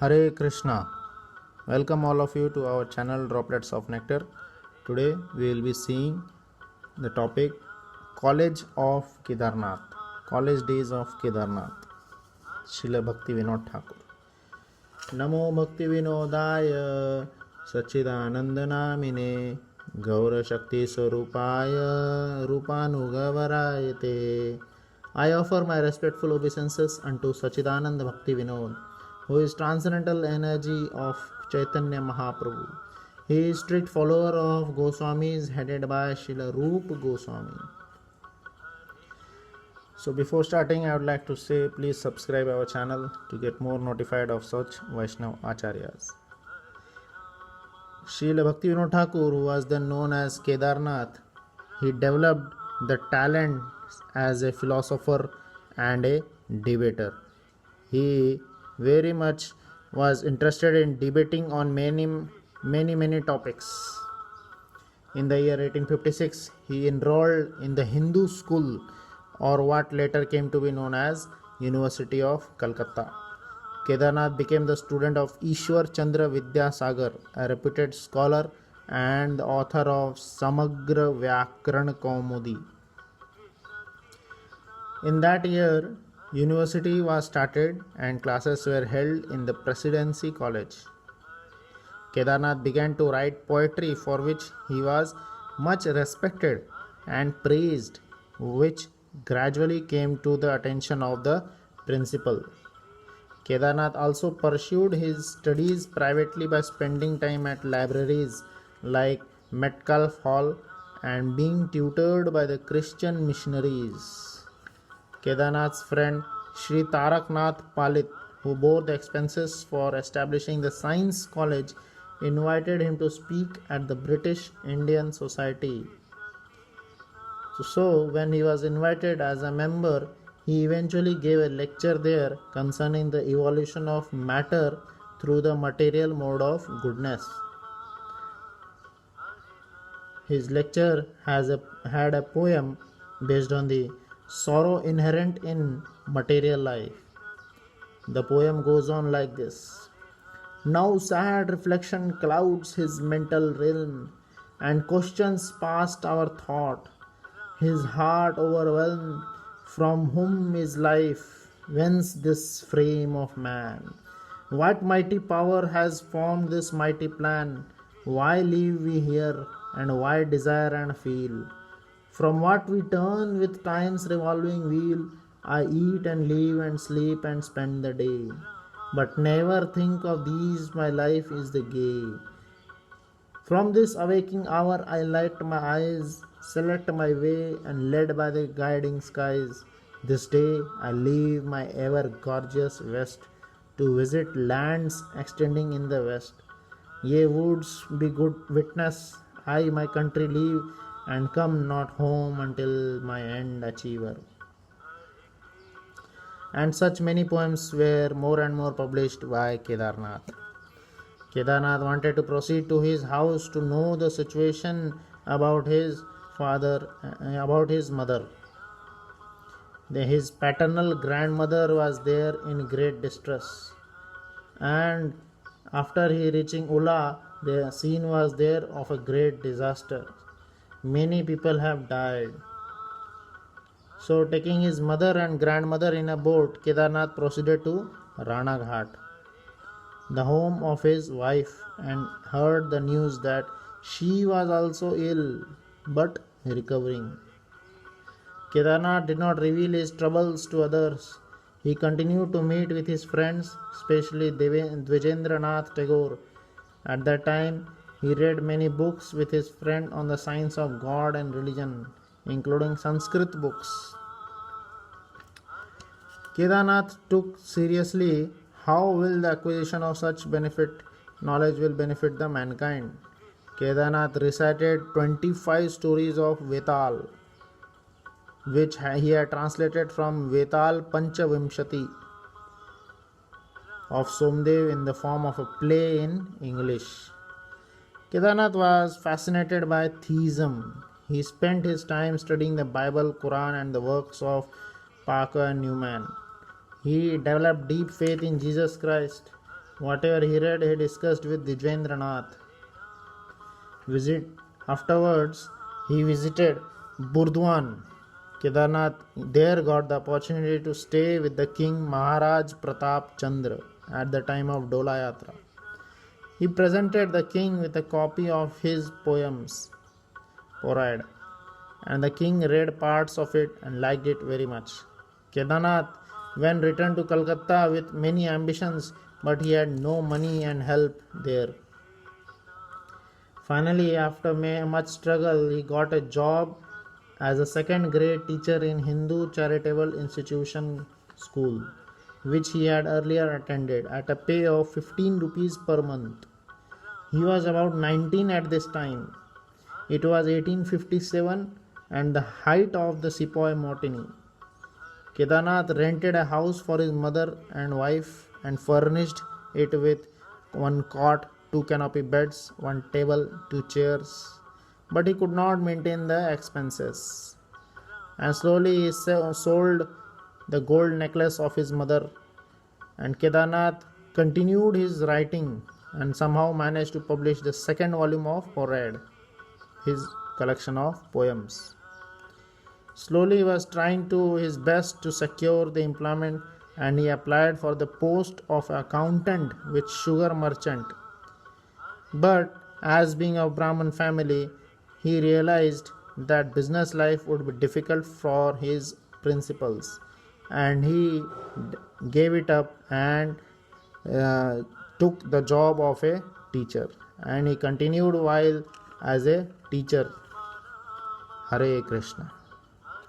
Hare Krishna. Welcome all of you to our channel Droplets of Nectar. Today we will be seeing the topic College of Kedarnath. College Days of Kedarnath. Srila Bhakti Vinod Thakur. Namo Bhakti Vinodaya Sachidanandanamine Gaura Shakti Swarupaya Rupanugavarayate. I offer my respectful obeisances unto Sachidanand Bhakti Vinod, who is transcendental energy of Chaitanya Mahaprabhu. He is strict follower of Goswamis headed by Srila Rupa Goswami. So before starting, I would like to say please subscribe our channel to get more notified of such Vaishnav Acharyas. Srila Bhakti Vinod Thakur, who was then known as Kedarnath, he developed the talent as a philosopher and a debater. He very much was interested in debating on many topics. In the year 1856, he enrolled in the Hindu school, or what later came to be known as University of Calcutta. Kedarnath became the student of Ishwar Chandra Vidyasagar, a reputed scholar and the author of Samagra Vyakaran Kaumudi. In that year, university was started and classes were held in the Presidency College. Kedarnath began to write poetry, for which he was much respected and praised, which gradually came to the attention of the principal. Kedarnath also pursued his studies privately by spending time at libraries like Metcalfe Hall and being tutored by the Christian missionaries. Kedarnath's friend Sri Taraknath Palit, who bore the expenses for establishing the Science College, invited him to speak at the British Indian Society. So when he was invited as a member, he eventually gave a lecture there concerning the evolution of matter through the material mode of goodness. His lecture had a poem based on the sorrow inherent in material life. The poem goes on like this. Now sad reflection clouds his mental realm, and questions past our thought. His heart overwhelmed, from whom is life? Whence this frame of man? What mighty power has formed this mighty plan? Why live we here, and why desire and feel? From what we turn with time's revolving wheel, I eat and live and sleep and spend the day. But never think of these, my life is the gay. From this awaking hour I light my eyes, select my way, and led by the guiding skies. This day I leave my ever gorgeous west to visit lands extending in the west. Ye woods be good witness, I my country leave, and come not home until my end achiever. And such many poems were more and more published by Kedarnath. Kedarnath wanted to proceed to his house to know the situation about his mother. His paternal grandmother was there in great distress. And after he reaching Ula, the scene was there of a great disaster. Many people have died. So taking his mother and grandmother in a boat, Kedarnath proceeded to Ranaghat, the home of his wife, and heard the news that she was also ill but recovering. Kedarnath did not reveal his troubles to others. He continued to meet with his friends, especially Dvijendranath Tagore. At that time, he read many books with his friend on the science of God and religion, including Sanskrit books. Kedarnath took seriously how will the acquisition of such knowledge will benefit the mankind. Kedarnath recited 25 stories of Vetal, which he had translated from Vetal Panchavimshati of Somdev in the form of a play in English. Kedarnath was fascinated by theism. He spent his time studying the Bible, Quran, and the works of Parker and Newman. He developed deep faith in Jesus Christ. Whatever he read, he discussed with Dvijendranath. Afterwards, he visited Burdwan, Kedarnath. There got the opportunity to stay with the king Maharaj Pratap Chandra at the time of Dola Yatra. He presented the king with a copy of his poems, Porad, and the king read parts of it and liked it very much. Kedarnath then returned to Calcutta with many ambitions, but he had no money and help there. Finally, after much struggle, he got a job as a second grade teacher in Hindu Charitable Institution School, which he had earlier attended, at a pay of 15 rupees per month. He was about 19 at this time. It was 1857 and the height of the Sepoy Mutiny. Kedarnath rented a house for his mother and wife and furnished it with one cot, two canopy beds, one table, two chairs. But he could not maintain the expenses. And slowly he sold the gold necklace of his mother. And Kedarnath continued his writing and somehow managed to publish the second volume of Porad, his collection of poems. Slowly he was trying to his best to secure the employment, and he applied for the post of accountant with sugar merchant. But as being of Brahmin family, he realized that business life would be difficult for his principles, and he gave it up and took the job of a teacher, and he continued while as a teacher. Hare Krishna.